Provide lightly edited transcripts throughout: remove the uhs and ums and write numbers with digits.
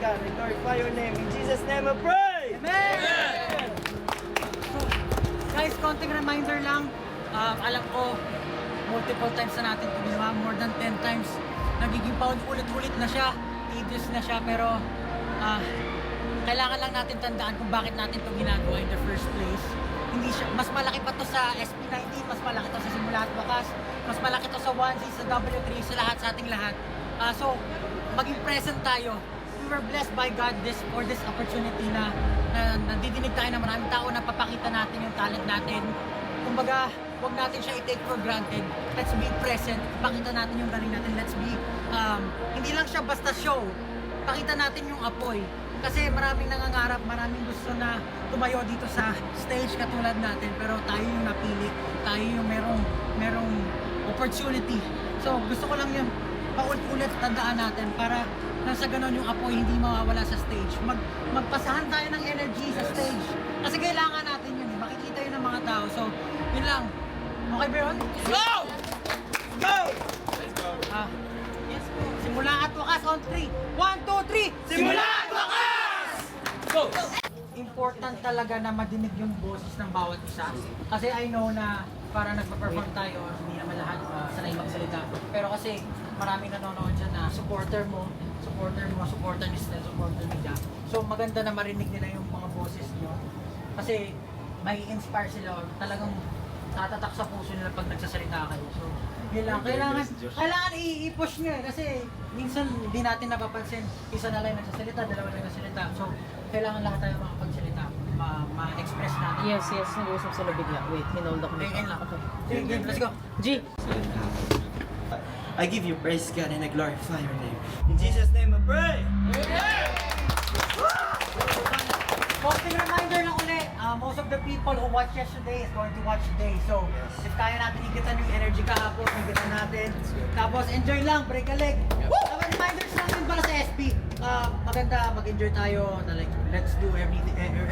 God and glorify your name. In Jesus' name I pray! Amen! So, guys, konting reminder lang. Alam ko, multiple times na natin ito ginawa. More than 10 times. Nagiging paulit-ulit na siya. Tedious na siya. Pero, kailangan lang natin tandaan kung bakit natin ito ginagawa in the first place. Hindi siya, mas malaki pa to sa SP19, mas malaki to sa Simula at Wakas, mas malaki to sa 1Z, sa W3, sa lahat, sa ating lahat. So, maging present tayo. We were blessed by God for this opportunity na nandidinig tayo ng maraming tao na papakita natin yung talent natin. Kumbaga, huwag natin siya i-take for granted. Let's be present. Pakita natin yung galing natin. Let's be, hindi lang siya basta show. Pakita natin yung apoy. Kasi maraming nangangarap, maraming gusto na tumayo dito sa stage katulad natin. Pero tayo yung napili. Tayo yung merong opportunity. So, gusto ko lang yun. Paulit-ulit tandaan natin para nasa ganon yung apoy hindi mawawala sa stage. Magpasahan tayo ng energy sa stage. Kasi kailangan natin yun. Makikita yun ng mga tao. So, yun lang. Okay ba yun? Go! Go! Let's go. Yes po. Simula at Wakas on 3. 1, 2, 3. Simula at Wakas! Go! Important talaga na madinig yung boses ng bawat isa. Kasi I know na para nagpa-perform tayo, hindi naman lahat sanay magsalita. Pero kasi maraming nanonood dyan na supporter ni Stel, supporter ni Jack. So maganda na marinig nila yung mga boses nyo. Kasi may inspire sila, talagang tatatak sa puso nila pag nagsasalita kayo. So yun lang, kailangan i-push nyo eh. Kasi minsan hindi natin napapansin, isa na lang nagsasalita, dalawa lang nagsasalita. So kailangan lahat tayo makapagsalita, ma-express natin. Yes, nag-usap sila bigla. Wait, hinold ako. Okay, lang. Okay. Sige, let's go. G! I give you praise, God, and I glorify your name. In Jesus' name I pray! Posting reminder lang ulit, most of the people who watched yesterday is going to watch today. So, if kaya natin igitan yung energy kahapon, igitan natin. Tapos, enjoy lang, break a leg. Reminders lang din pala sa SP. Maganda, mag-enjoy tayo. Na like, let's do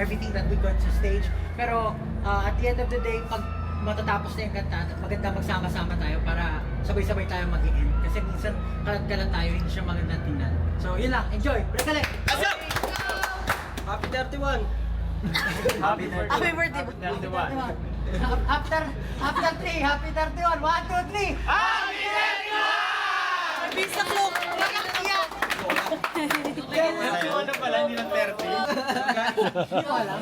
everything that we got sa stage. Pero, at the end of the day, pag matatapos na yung kanta, maganda magsama-sama tayo para sabay-sabay tayo mag-i-end. Kasi minsan, kalat-kalat tayo, hindi siya magandang tingnan. So, yun lang, enjoy, break a leg. Let's go! Happy 31! Happy 31! Happy birthday! Happy 31! After 3, happy 31, 1, 2, 3! Happy 31! Bisa clock! Happy 31 na pala, hindi na 30. Hindi ko alam.